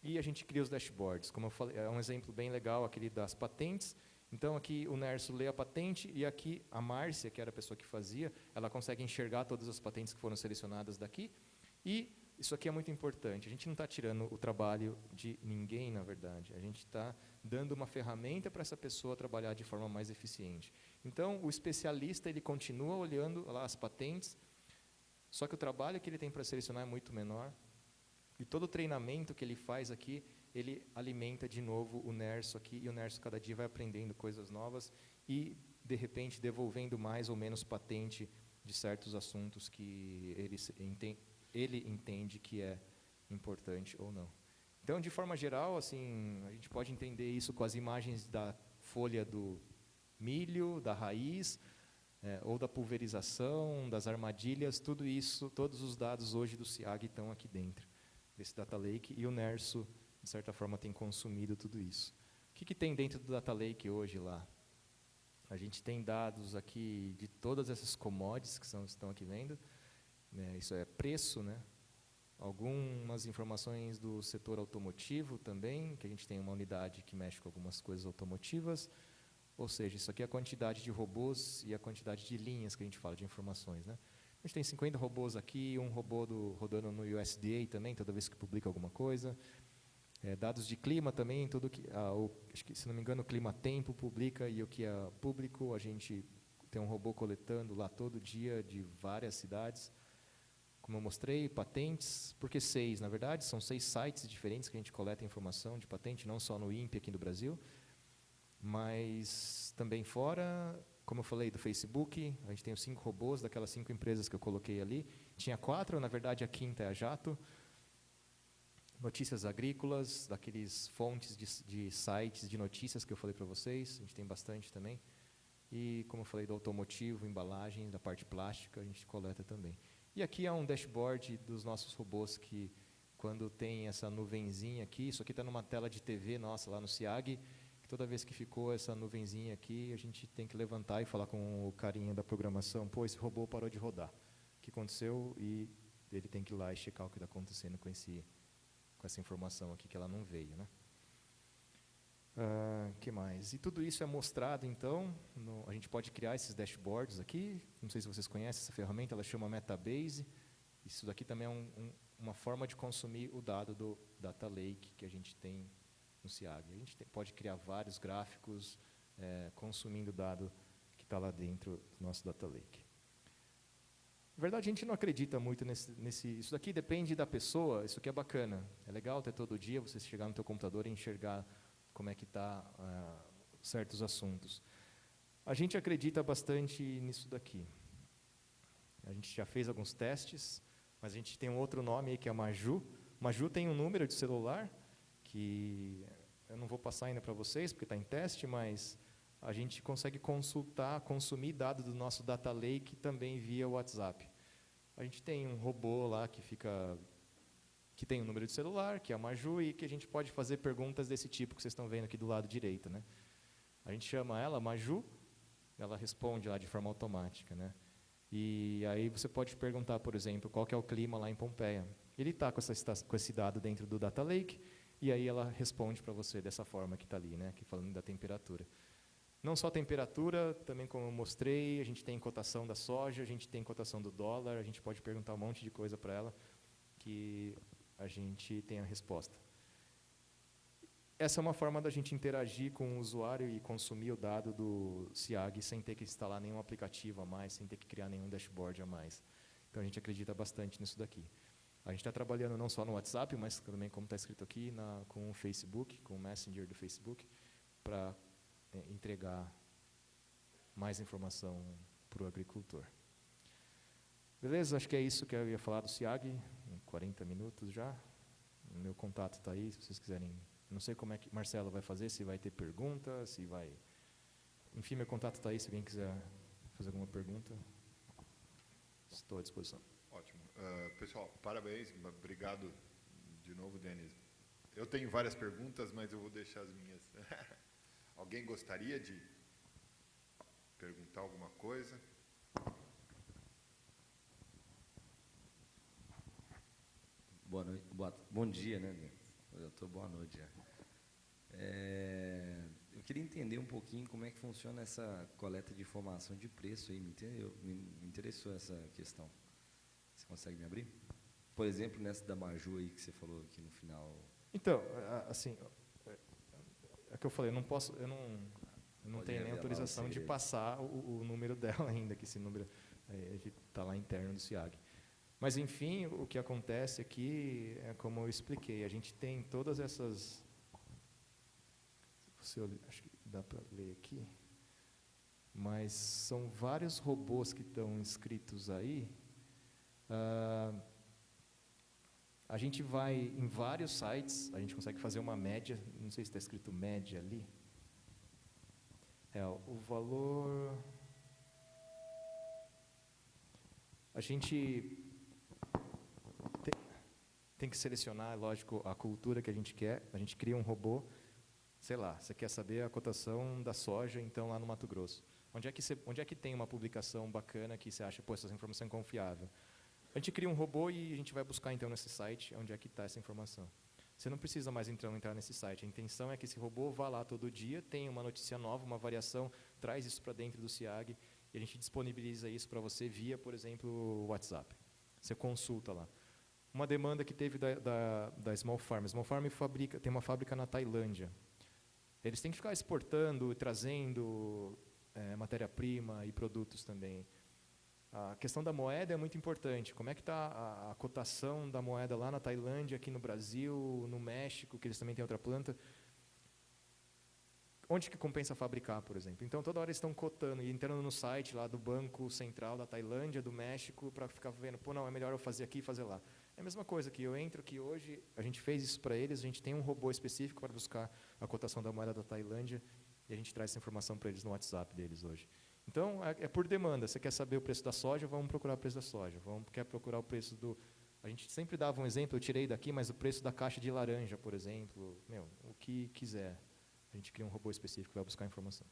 e a gente cria os dashboards. Como eu falei, é um exemplo bem legal, aquele das patentes. Então, aqui o Nerso lê a patente e aqui a Márcia, que era a pessoa que fazia, ela consegue enxergar todas as patentes que foram selecionadas daqui. E isso aqui é muito importante, a gente não está tirando o trabalho de ninguém, na verdade. A gente está dando uma ferramenta para essa pessoa trabalhar de forma mais eficiente. Então, o especialista, ele continua olhando lá as patentes, só que o trabalho que ele tem para selecionar é muito menor. E todo o treinamento que ele faz aqui, ele alimenta de novo o Nerso aqui, e o Nerso cada dia vai aprendendo coisas novas e, de repente, devolvendo mais ou menos patente de certos assuntos que ele entende que é importante ou não. Então, de forma geral, assim, a gente pode entender isso com as imagens da folha do milho, da raiz, ou da pulverização, das armadilhas, tudo isso, todos os dados hoje do SIAG estão aqui dentro desse Data Lake, e o Nerso, de certa forma, tem consumido tudo isso. O que tem dentro do Data Lake hoje lá? A gente tem dados aqui de todas essas commodities que estão aqui vendo, né, isso é preço, né? Algumas informações do setor automotivo também, que a gente tem uma unidade que mexe com algumas coisas automotivas, ou seja, isso aqui é a quantidade de robôs e a quantidade de linhas que a gente fala de informações, né? A gente tem 50 robôs aqui, um robô rodando no USDA também, toda vez que publica alguma coisa. Dados de clima também, acho que, se não me engano, o Clima Tempo publica, e o que é público, a gente tem um robô coletando lá todo dia de várias cidades. Como eu mostrei, patentes, por que 6? Na verdade, são 6 sites diferentes que a gente coleta informação de patente, não só no INPE aqui no Brasil, mas também fora. Como eu falei, do Facebook, a gente tem os 5 robôs daquelas 5 empresas que eu coloquei ali. Tinha 4, na verdade a quinta é a Jato. Notícias agrícolas, daqueles fontes de sites de notícias que eu falei para vocês, a gente tem bastante também. E, como eu falei, do automotivo, embalagem, da parte plástica, a gente coleta também. E aqui é um dashboard dos nossos robôs que, quando tem essa nuvenzinha aqui, isso aqui está numa tela de TV nossa lá no SIAG, que toda vez que ficou essa nuvenzinha aqui, a gente tem que levantar e falar com o carinha da programação, pô, esse robô parou de rodar. O que aconteceu? E ele tem que ir lá e checar o que está acontecendo com essa informação aqui, que ela não veio, né? Que mais? E tudo isso é mostrado, então, a gente pode criar esses dashboards aqui, não sei se vocês conhecem essa ferramenta, ela chama Metabase. Isso daqui também é uma forma de consumir o dado do Data Lake que a gente tem no SIAG. A gente pode criar vários gráficos consumindo o dado que está lá dentro do nosso Data Lake. Na verdade, a gente não acredita muito isso daqui depende da pessoa, isso aqui é bacana. É legal ter todo dia você chegar no teu computador e enxergar como é que está certos assuntos. A gente acredita bastante nisso daqui. A gente já fez alguns testes, mas a gente tem um outro nome aí que é a Maju. Maju tem um número de celular que eu não vou passar ainda para vocês, porque está em teste, mas a gente consegue consultar, consumir dados do nosso data lake também via WhatsApp. A gente tem um robô lá que tem um número de celular, que é a Maju, e que a gente pode fazer perguntas desse tipo que vocês estão vendo aqui do lado direito, né? A gente chama ela Maju, ela responde lá de forma automática, né? E aí você pode perguntar, por exemplo, qual que é o clima lá em Pompeia. Ele está com esse dado dentro do data lake, e aí ela responde para você dessa forma que está ali, né? Que falando da temperatura. Não só temperatura, também como eu mostrei, a gente tem cotação da soja, a gente tem cotação do dólar, a gente pode perguntar um monte de coisa para ela que a gente tem a resposta. Essa é uma forma da gente interagir com o usuário e consumir o dado do SIAG sem ter que instalar nenhum aplicativo a mais, sem ter que criar nenhum dashboard a mais. Então, a gente acredita bastante nisso daqui. A gente está trabalhando não só no WhatsApp, mas também, como está escrito aqui, com o Facebook, com o Messenger do Facebook, para entregar mais informação para o agricultor. Beleza? Acho que é isso que eu ia falar do SIAG, em 40 minutos já. O meu contato está aí, se vocês quiserem. Não sei como é que Marcelo vai fazer, se vai ter pergunta, se vai... Enfim, meu contato está aí, se alguém quiser fazer alguma pergunta, estou à disposição. Ótimo. Pessoal, parabéns, obrigado de novo, Denis. Eu tenho várias perguntas, mas eu vou deixar as minhas. Alguém gostaria de perguntar alguma coisa? Boa noite, bom dia, né? Eu estou boa noite já. Eu queria entender um pouquinho como é que funciona essa coleta de informação de preço aí. Me interessou essa questão. Você consegue me abrir? Por exemplo, nessa da Maju aí que você falou aqui no final. Então, assim, é que eu falei, eu não tenho nem autorização de passar o número dela ainda, que esse número está lá interno do SIAG. Mas, enfim, o que acontece aqui é como eu expliquei, a gente tem todas essas... Acho que dá para ler aqui, mas são vários robôs que estão inscritos aí. A gente vai em vários sites, a gente consegue fazer uma média, não sei se está escrito média ali. O valor... A gente tem que selecionar, lógico, a cultura que a gente quer. A gente cria um robô, sei lá, você quer saber a cotação da soja, então, lá no Mato Grosso. Onde é que tem uma publicação bacana que você acha, pô, essa informação é confiável? A gente cria um robô e a gente vai buscar, então, nesse site, onde é que está essa informação. Você não precisa mais entrar nesse site. A intenção é que esse robô vá lá todo dia, tenha uma notícia nova, uma variação, traz isso para dentro do SIAG e a gente disponibiliza isso para você via, por exemplo, o WhatsApp. Você consulta lá. Uma demanda que teve da Small Farm. A Small Farm tem uma fábrica na Tailândia. Eles têm que ficar exportando, trazendo matéria-prima e produtos também. A questão da moeda é muito importante. Como é que está a cotação da moeda lá na Tailândia, aqui no Brasil, no México, que eles também têm outra planta? Onde que compensa fabricar, por exemplo? Então, toda hora eles estão cotando e entrando no site lá do Banco Central da Tailândia, do México, para ficar vendo, pô, não, é melhor eu fazer aqui e fazer lá. É a mesma coisa que eu entro aqui hoje, a gente fez isso para eles, a gente tem um robô específico para buscar a cotação da moeda da Tailândia e a gente traz essa informação para eles no WhatsApp deles hoje. Então, é por demanda. Você quer saber o preço da soja, vamos procurar o preço da soja. Quer procurar o preço do... A gente sempre dava um exemplo, eu tirei daqui, mas o preço da caixa de laranja, por exemplo, o que quiser. A gente cria um robô específico que vai buscar a informação.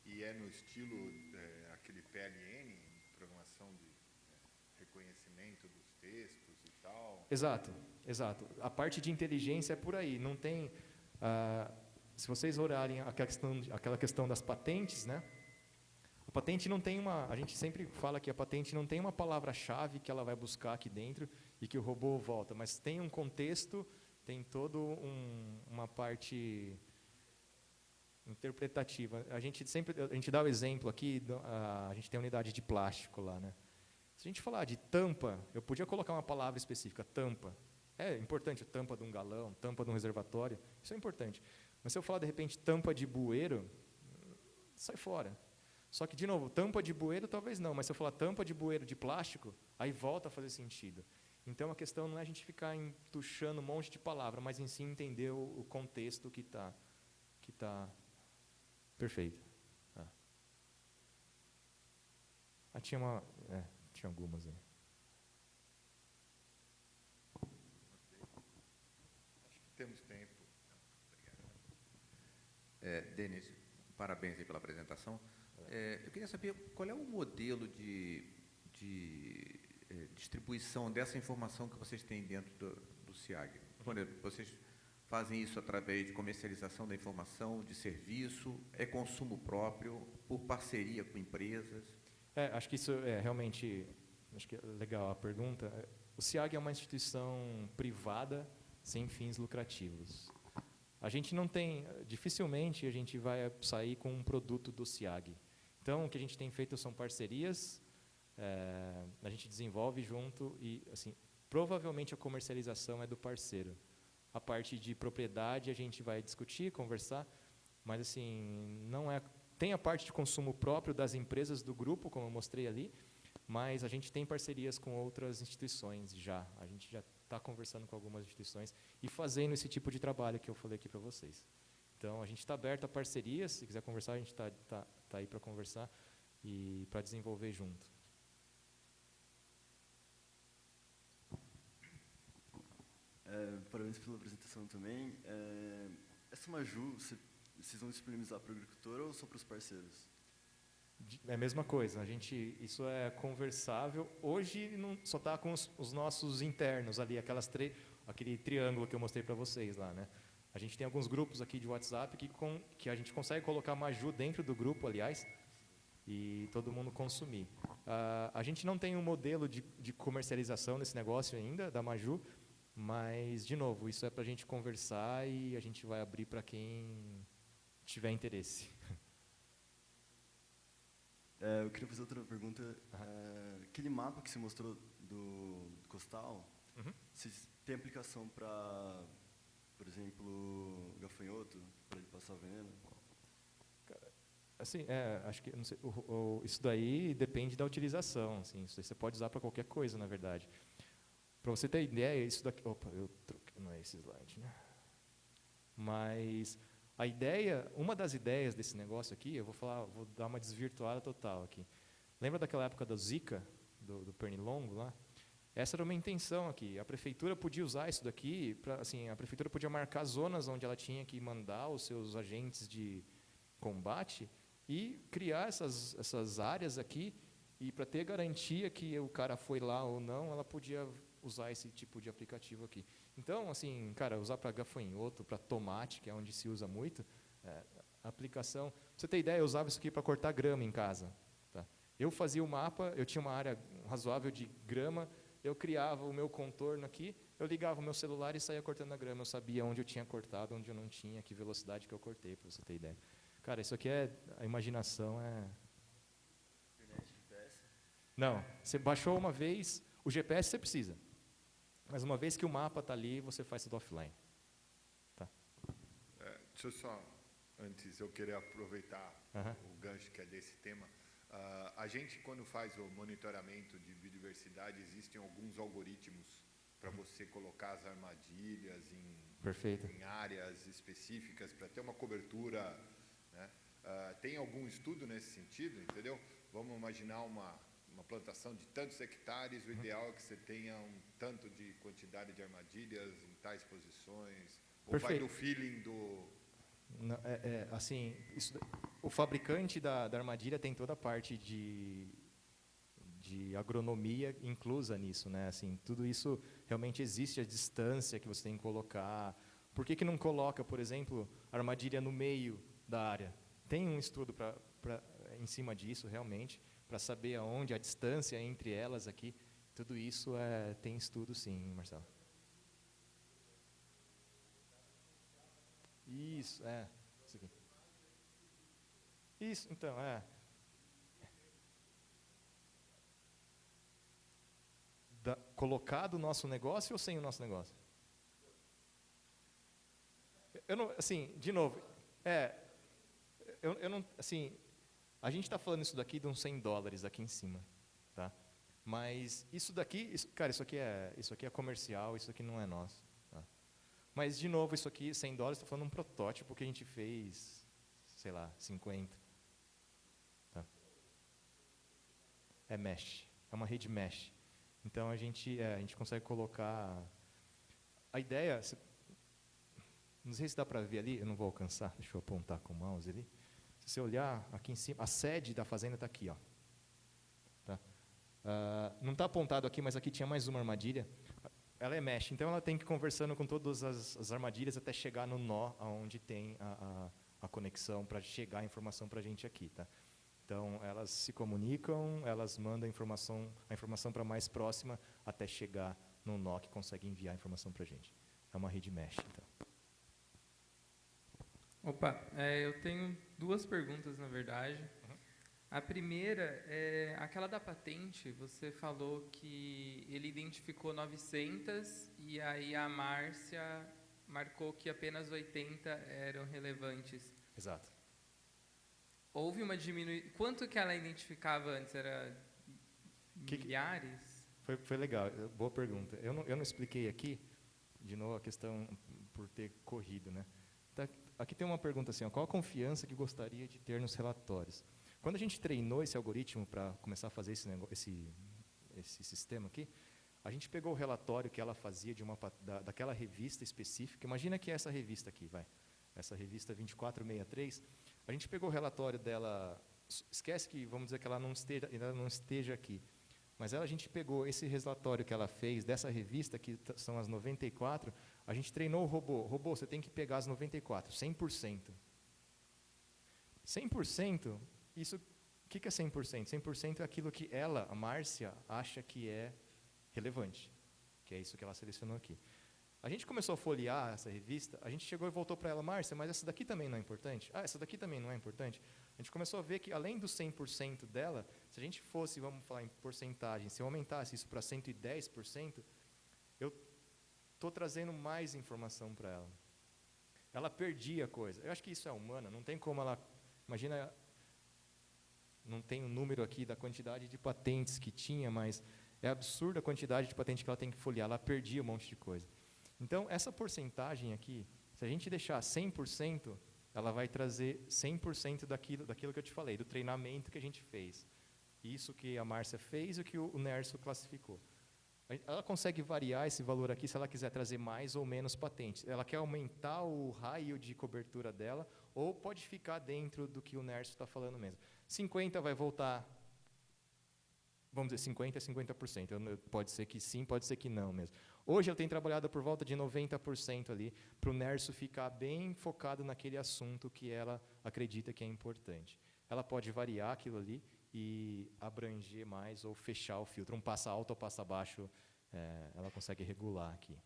E é no estilo aquele PLN, programação de reconhecimento dos textos e tal? Exato. A parte de inteligência é por aí. Não tem... se vocês olharem aquela questão das patentes, né? A patente não tem a gente sempre fala que a patente não tem uma palavra-chave que ela vai buscar aqui dentro e que o robô volta, mas tem um contexto, tem toda uma parte interpretativa. A gente dá o exemplo aqui, a gente tem a unidade de plástico lá, né? Se a gente falar de tampa, eu podia colocar uma palavra específica, tampa. É importante, tampa de um galão, tampa de um reservatório, isso é importante. Mas se eu falar, de repente, tampa de bueiro, sai fora. Só que, de novo, tampa de bueiro talvez não, mas se eu falar tampa de bueiro de plástico, aí volta a fazer sentido. Então, a questão não é a gente ficar entuchando um monte de palavra, mas em si entender o contexto que tá perfeito. Tinha algumas aí. Acho que temos tempo. Denis, parabéns aí pela apresentação. Eu queria saber qual é o modelo de distribuição dessa informação que vocês têm dentro do SIAG. Por exemplo, vocês fazem isso através de comercialização da informação, de serviço, é consumo próprio, por parceria com empresas? Acho que isso é realmente, acho que é legal a pergunta. O SIAG é uma instituição privada sem fins lucrativos. A gente não tem, dificilmente a gente vai sair com um produto do SIAG. Então, o que a gente tem feito são parcerias, a gente desenvolve junto e, assim, provavelmente a comercialização é do parceiro. A parte de propriedade a gente vai discutir, conversar, mas, assim, não é... Tem a parte de consumo próprio das empresas do grupo, como eu mostrei ali, mas a gente tem parcerias com outras instituições já. A gente já está conversando com algumas instituições e fazendo esse tipo de trabalho que eu falei aqui para vocês. Então, a gente está aberto a parcerias, se quiser conversar, a gente está aí para conversar e para desenvolver junto. Parabéns pela apresentação também. Essa Maju, vocês vão disponibilizar para o agricultor ou só para os parceiros? É a mesma coisa, isso é conversável. Hoje só está com os nossos internos ali, aquele triângulo que eu mostrei para vocês lá, né? A gente tem alguns grupos aqui de WhatsApp que a gente consegue colocar Maju dentro do grupo, aliás, e todo mundo consumir. A gente não tem um modelo de comercialização desse negócio ainda, da Maju, mas, de novo, isso é para a gente conversar e a gente vai abrir para quem tiver interesse. Eu queria fazer outra pergunta. Aquele mapa que você mostrou do costal, vocês têm aplicação para, por exemplo, gafanhoto, para ele passar veneno? Assim, acho que não sei, isso daí depende da utilização. Assim, isso daí você pode usar para qualquer coisa, na verdade. Para você ter ideia, isso daqui... Opa, eu troquei, não é esse slide, né? Mas a ideia, uma das ideias desse negócio aqui, vou dar uma desvirtuada total aqui. Lembra daquela época do Zika, do pernilongo lá? Essa era uma intenção aqui. A prefeitura podia usar isso daqui, assim, a prefeitura podia marcar zonas onde ela tinha que mandar os seus agentes de combate e criar essas áreas aqui, e para ter garantia que o cara foi lá ou não, ela podia usar esse tipo de aplicativo aqui. Então, assim, cara, usar para gafanhoto, para tomate, que é onde se usa muito, a aplicação... Pra você ter ideia, eu usava isso aqui para cortar grama em casa. Tá? Eu fazia o mapa, eu tinha uma área razoável de grama, eu criava o meu contorno aqui, eu ligava o meu celular e saía cortando a grama. Eu sabia onde eu tinha cortado, onde eu não tinha, que velocidade que eu cortei, para você ter ideia. Cara, isso aqui a imaginação é... Internet, GPS? Não, você baixou uma vez, o GPS você precisa. Mas uma vez que o mapa está ali, você faz tudo offline. Tá. Deixa eu só, antes eu queria aproveitar o gancho que é desse tema. A gente, quando faz o monitoramento de biodiversidade, existem alguns algoritmos para você colocar as armadilhas em áreas específicas, para ter uma cobertura, né? Tem algum estudo nesse sentido, entendeu? Vamos imaginar uma plantação de tantos hectares, o ideal é que você tenha um tanto de quantidade de armadilhas em tais posições, ou vai do feeling do... Não, assim, o fabricante da armadilha tem toda a parte de agronomia inclusa nisso, né? Assim, tudo isso realmente existe, a distância que você tem que colocar. Por que não coloca, por exemplo, a armadilha no meio da área? Tem um estudo em cima disso, realmente, para saber aonde, a distância entre elas aqui. Tudo isso tem estudo, sim, Marcelo. Isso, isso aqui. Isso, então, colocar do nosso negócio ou sem o nosso negócio? Eu não, assim, de novo, eu não, assim, a gente está falando isso daqui de uns $100 aqui em cima, tá? Mas isso daqui, cara, isso aqui é comercial, isso aqui não é nosso, tá? Mas, de novo, isso aqui, $100, estou falando de um protótipo que a gente fez, sei lá, 50. Tá? É mesh, é uma rede mesh. Então, a gente consegue colocar... A ideia, não sei se dá para ver ali, eu não vou alcançar, deixa eu apontar com o mouse ali. Se você olhar aqui em cima, a sede da fazenda está aqui, ó. Tá? Não está apontado aqui, mas aqui tinha mais uma armadilha. Ela é mesh, então ela tem que ir conversando com todas as armadilhas até chegar no nó onde tem a conexão para chegar a informação para a gente aqui. Tá? Então, elas se comunicam, elas mandam a informação para a mais próxima até chegar no nó que consegue enviar a informação para a gente. É uma rede mesh, então. Opa, eu tenho 2 perguntas, na verdade. A primeira é aquela da patente. Você falou que ele identificou 900 e aí a Márcia marcou que apenas 80 eram relevantes. Exato. Houve uma diminuição. Quanto que ela identificava antes? Era milhares? Foi legal, boa pergunta. Eu não expliquei aqui, de novo, a questão por ter corrido, né? Tá, aqui tem uma pergunta assim, ó, qual a confiança que gostaria de ter nos relatórios? Quando a gente treinou esse algoritmo para começar a fazer esse sistema aqui, a gente pegou o relatório que ela fazia daquela revista específica. Imagina que é essa revista aqui, essa revista 2463. A gente pegou o relatório dela, esquece que, vamos dizer que ela não esteja aqui, mas a gente pegou esse relatório que ela fez dessa revista, que são as 94, a gente treinou o robô. Robô, você tem que pegar as 94, 100%. 100%, isso, o que é 100%? 100% é aquilo que ela, a Márcia, acha que é relevante, que é isso que ela selecionou aqui. A gente começou a folhear essa revista, a gente chegou e voltou para ela, Márcia, mas essa daqui também não é importante? Ah, essa daqui também não é importante? A gente começou a ver que, além do 100% dela, se a gente fosse, vamos falar em porcentagem, se eu aumentasse isso para 110%, eu estou trazendo mais informação para ela. Ela perdia coisa. Eu acho que isso é humana, não tem como ela... Imagina, não tem o número aqui da quantidade de patentes que tinha, mas é absurda a quantidade de patentes que ela tem que folhear. Ela perdia um monte de coisa. Então, essa porcentagem aqui, se a gente deixar 100%, ela vai trazer 100% daquilo que eu te falei, do treinamento que a gente fez. Isso que a Márcia fez e o que o Nerso classificou. Ela consegue variar esse valor aqui se ela quiser trazer mais ou menos patentes. Ela quer aumentar o raio de cobertura dela ou pode ficar dentro do que o Nerso está falando mesmo. 50 vai voltar, vamos dizer, 50% é 50%. Pode ser que sim, pode ser que não mesmo. Hoje eu tenho trabalhado por volta de 90% ali, para o Nerso ficar bem focado naquele assunto que ela acredita que é importante. Ela pode variar aquilo ali e abranger mais ou fechar o filtro. Um passa alto ou passa baixo, ela consegue regular aqui.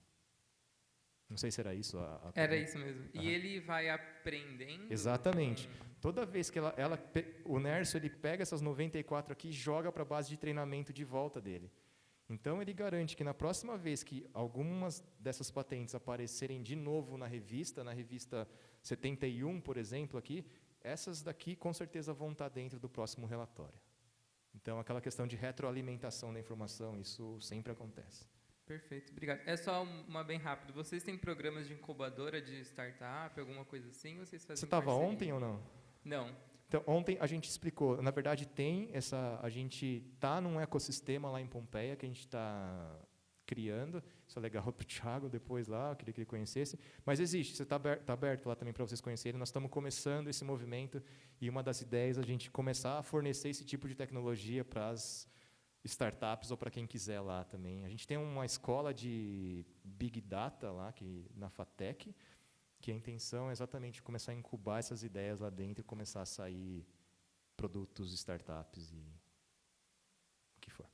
Não sei se era isso. Era isso mesmo. E ele vai aprendendo? Exatamente. Toda vez que o Nerso ele pega essas 94 aqui e joga para a base de treinamento de volta dele. Então, ele garante que na próxima vez que algumas dessas patentes aparecerem de novo na revista 71, por exemplo, aqui, essas daqui com certeza vão estar dentro do próximo relatório. Então, aquela questão de retroalimentação da informação, isso sempre acontece. Perfeito, obrigado. É só uma bem rápido. Vocês têm programas de incubadora de startup, alguma coisa assim? Ou vocês fazem Você estava parceria? ontem ou não? Não. Então, ontem a gente explicou, na verdade a gente está num ecossistema lá em Pompeia que a gente está criando, isso é legal para o Thiago depois lá, eu queria que ele conhecesse, mas existe, você está aberto lá também para vocês conhecerem, nós estamos começando esse movimento e uma das ideias é a gente começar a fornecer esse tipo de tecnologia para as startups ou para quem quiser lá também. A gente tem uma escola de Big Data lá, na FATEC, que a intenção é exatamente começar a incubar essas ideias lá dentro e começar a sair produtos, startups e o que for.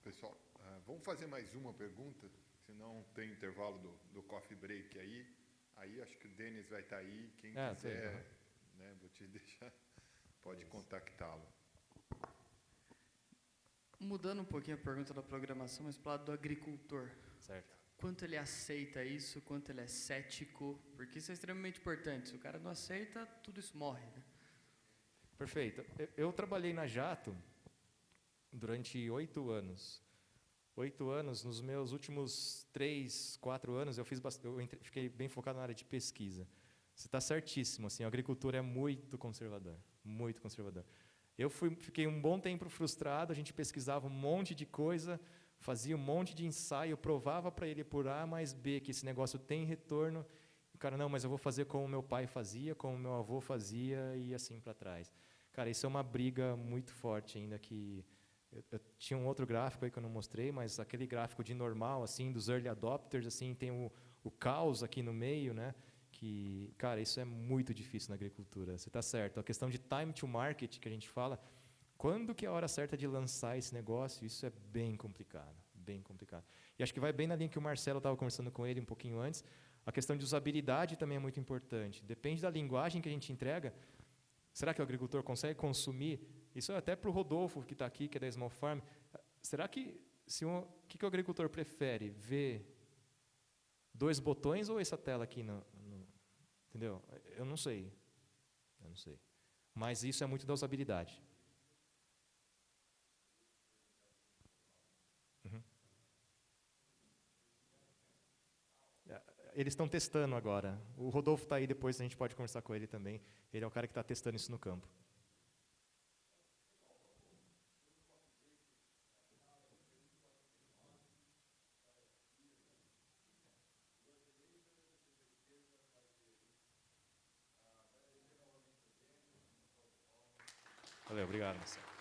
Pessoal, vamos fazer mais uma pergunta, senão tem intervalo do coffee break aí. Aí acho que o Denis vai estar aí, quem quiser, né, vou te deixar, pode contactá-lo. Mudando um pouquinho a pergunta da programação, mas para o lado do agricultor. Certo. quanto ele aceita isso, quanto ele é cético, porque isso é extremamente importante. Se o cara não aceita, tudo isso morre, né? Perfeito. Eu trabalhei na Jato durante 8 anos. 8 anos, nos meus últimos 3, 4 anos, fiquei bem focado na área de pesquisa. Você está certíssimo, assim, a agricultura é muito conservador, muito conservador. Fiquei um bom tempo frustrado, a gente pesquisava um monte de coisa, fazia um monte de ensaio, provava para ele por A mais B que esse negócio tem retorno. E o cara, não, mas eu vou fazer como meu pai fazia, como meu avô fazia e assim para trás. Cara, isso é uma briga muito forte ainda que... Eu tinha um outro gráfico aí que eu não mostrei, mas aquele gráfico de normal, assim, dos early adopters, assim, tem o caos aqui no meio, né? Que, cara, isso é muito difícil na agricultura. Você está certo. A questão de time to market que a gente fala, quando que é a hora certa de lançar esse negócio? Isso é bem complicado, bem complicado. E acho que vai bem na linha que o Marcelo estava conversando com ele um pouquinho antes. A questão de usabilidade também é muito importante. Depende da linguagem que a gente entrega. Será que o agricultor consegue consumir? Isso é até para o Rodolfo, que está aqui, que é da Small Farm. Será que que o agricultor prefere? Ver 2 botões ou essa tela aqui? Entendeu? Eu não sei. Mas isso é muito da usabilidade. Uhum. Eles estão testando agora. O Rodolfo está aí, depois a gente pode conversar com ele também. Ele é o cara que está testando isso no campo. Valeu, obrigado, Marcelo.